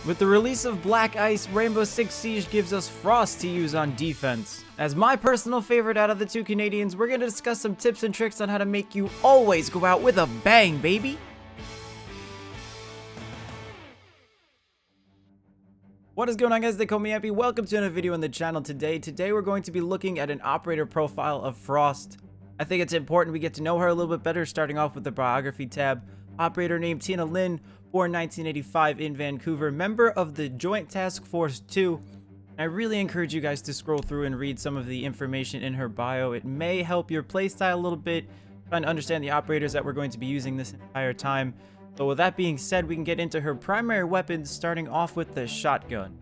With the release of Black Ice, Rainbow Six Siege gives us Frost to use on defense. As my personal favorite out of the two Canadians, we're going to discuss some tips and tricks on how to make you always go out with a bang, baby! What is going on, guys? They call me Ampy. Welcome to another video on the channel today. Today we're going to be looking at an operator profile of Frost. I think it's important we get to know her a little bit better, starting off with the biography tab. Operator named Tina Lynn, born 1985 in Vancouver, member of the Joint Task Force 2. I really encourage you guys to scroll through and read some of the information in her bio. It may help your playstyle a little bit, trying to understand the operators that we're going to be using this entire time. But with that being said, we can get into her primary weapons, starting off with the shotgun.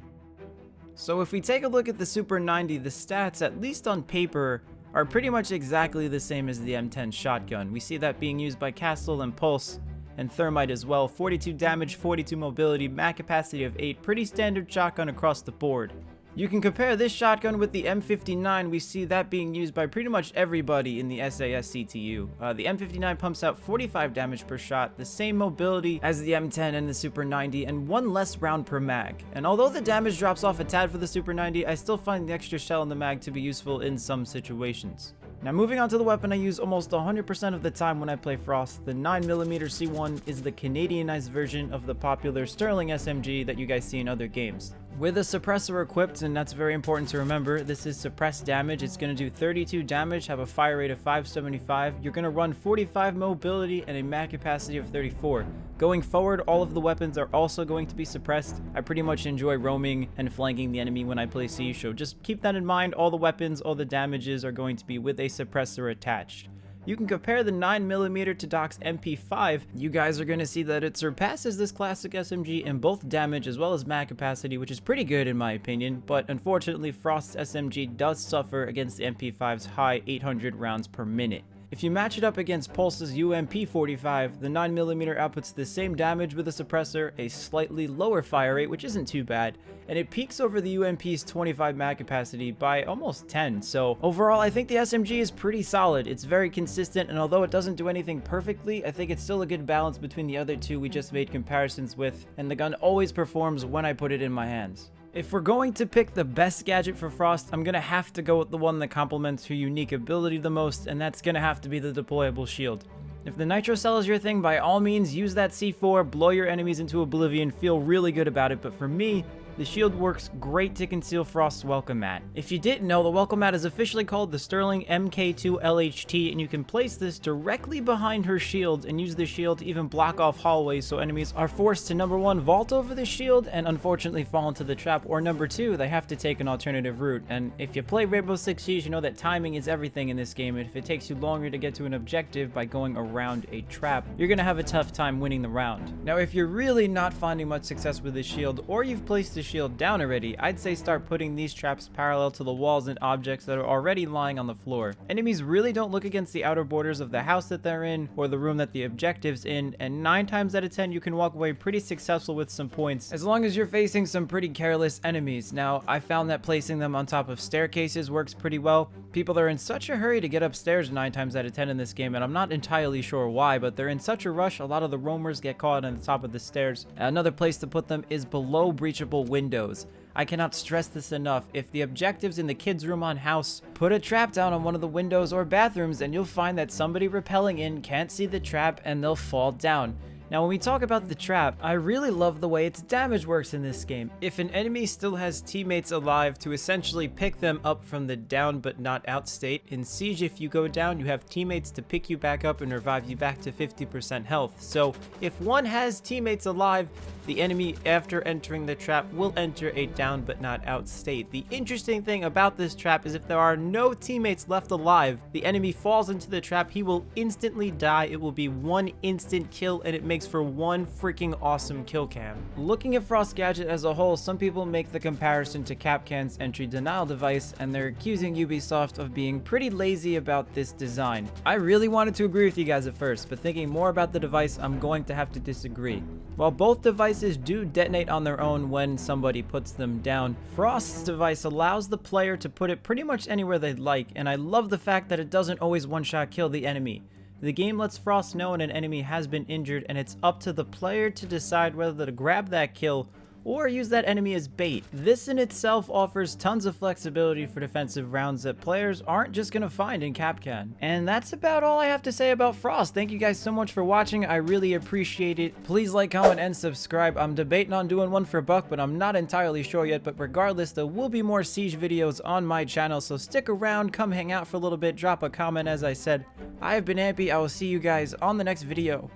So if we take a look at the Super 90, the stats, at least on paper, are pretty much exactly the same as the M10 shotgun. We see that being used by Castle and Pulse and Thermite as well. 42 damage, 42 mobility, mag capacity of 8, pretty standard shotgun across the board. You can compare this shotgun with the M59. We see that being used by pretty much everybody in the SAS CTU. The M59 pumps out 45 damage per shot, the same mobility as the M10 and the Super 90, and one less round per mag. And although the damage drops off a tad for the Super 90, I still find the extra shell in the mag to be useful in some situations. Now moving on to the weapon I use almost 100% of the time when I play Frost, the 9mm C1 is the Canadianized version of the popular Sterling SMG that you guys see in other games. With a suppressor equipped, and that's very important to remember, this is suppressed damage. It's going to do 32 damage, have a fire rate of 575. You're going to run 45 mobility and a mag capacity of 34. Going forward, all of the weapons are also going to be suppressed. I pretty much enjoy roaming and flanking the enemy when I play Siege, so just keep that in mind. All the weapons, all the damages are going to be with a suppressor attached. You can compare the 9mm to Doc's MP5. You guys are going to see that it surpasses this classic SMG in both damage as well as mag capacity, which is pretty good in my opinion, but unfortunately Frost's SMG does suffer against the MP5's high 800 rounds per minute. If you match it up against Pulse's UMP45, the 9mm outputs the same damage with a suppressor, a slightly lower fire rate, which isn't too bad, and it peaks over the UMP's 25 mag capacity by almost 10. So overall, I think the SMG is pretty solid. It's very consistent, and although it doesn't do anything perfectly, I think it's still a good balance between the other two we just made comparisons with, and the gun always performs when I put it in my hands. If we're going to pick the best gadget for Frost, I'm going to have to go with the one that complements her unique ability the most, and that's going to have to be the deployable shield. If the nitro cell is your thing, by all means use that C4, blow your enemies into oblivion, feel really good about it, but for me, the shield works great to conceal Frost's welcome mat. If you didn't know, the welcome mat is officially called the Sterling MK2 LHT, and you can place this directly behind her shield and use the shield to even block off hallways, so enemies are forced to number 1, vault over the shield and unfortunately fall into the trap, or number 2, they have to take an alternative route. And if you play Rainbow Six Siege, you know that timing is everything in this game, and if it takes you longer to get to an objective by going around a trap, you're gonna have a tough time winning the round. Now if you're really not finding much success with this shield, or you've placed the shield down already, I'd say start putting these traps parallel to the walls and objects that are already lying on the floor. Enemies really don't look against the outer borders of the house that they're in or the room that the objective's in, and 9 times out of 10 you can walk away pretty successful with some points as long as you're facing some pretty careless enemies. Now I found that placing them on top of staircases works pretty well. People are in such a hurry to get upstairs 9 times out of 10 in this game, and I'm not entirely sure why, but they're in such a rush. A lot of the roamers get caught on the top of the stairs. Another place to put them is below breachable windows. I cannot stress this enough. If the objective's in the kids' room on house, put a trap down on one of the windows or bathrooms and you'll find that somebody rappelling in can't see the trap and they'll fall down. Now when we talk about the trap, I really love the way its damage works in this game. If an enemy still has teammates alive, to essentially pick them up from the down but not out state. In Siege, if you go down, you have teammates to pick you back up and revive you back to 50% health. So if one has teammates alive, the enemy after entering the trap will enter a down but not out state. The interesting thing about this trap is if there are no teammates left alive, the enemy falls into the trap, he will instantly die. It will be one instant kill, and it makes for one freaking awesome kill cam. Looking at Frost Gadget as a whole, some people make the comparison to Capcan's entry denial device, and they're accusing Ubisoft of being pretty lazy about this design. I really wanted to agree with you guys at first, but thinking more about the device, I'm going to have to disagree. While both devices do detonate on their own when somebody puts them down, Frost's device allows the player to put it pretty much anywhere they'd like, and I love the fact that it doesn't always one-shot kill the enemy. The game lets Frost know when an enemy has been injured, and it's up to the player to decide whether to grab that kill or use that enemy as bait. This in itself offers tons of flexibility for defensive rounds that players aren't just gonna find in Capcan. And that's about all I have to say about Frost. Thank you guys so much for watching. I really appreciate it. Please like, comment, and subscribe. I'm debating on doing one for Buck, but I'm not entirely sure yet. But regardless, there will be more Siege videos on my channel, so stick around, come hang out for a little bit, drop a comment as I said. I have been Ampy. I will see you guys on the next video.